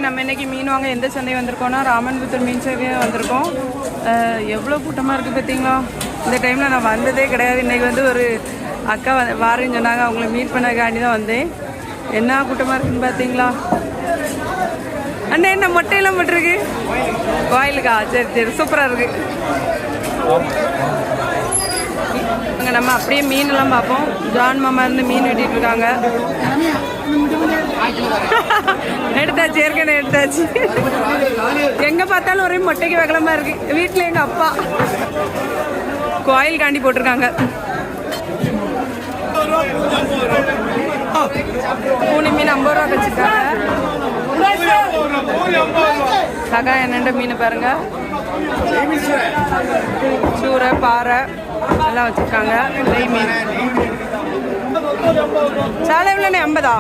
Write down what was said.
நம்ம இன்னைக்கு மீன் வாங்க எந்த சந்தை வந்திருக்கோம்னா ராமன்புத்தூர் மீன் சந்தை வந்திருக்கோம். எவ்வளோ கூட்டமாக இருக்குது பார்த்தீங்களா? இந்த டைமில் நான் வந்ததே கிடையாது. இன்றைக்கி வந்து ஒரு அக்கா வாரேன்னு சொன்னாங்க, அவங்கள மீட் பண்ணக்காண்டி தான் வந்தேன். என்ன கூட்டமாக இருக்குதுன்னு பார்த்தீங்களா? அண்ணா என்ன மொட்டையெல்லாம் போட்டிருக்கு கோயிலுக்கா? சரி சரி, சூப்பராக இருக்குது. அங்கே நம்ம அப்படியே மீனெல்லாம் பார்ப்போம். ஜான் மாமா இருந்து மீன் வெட்டிட்டு இருக்காங்க. எடுத்தாச்சு, ஏற்கனவே எடுத்தாச்சு. எங்கே பார்த்தாலும் ஒரே மொட்டைக்கு வகலமாக இருக்குது. வீட்டில் எங்கள் அப்பா கோயிலுக்காண்டி போட்டிருக்காங்க. பூனி மீன் 50 ரூபா வச்சுருக்காங்க. சகா என்னென்ன மீன் பாருங்க, சூரை பாறை எல்லாம் வச்சுருக்காங்க. நெய் மீன் சாலை எவ்வளோண்ணே? 50.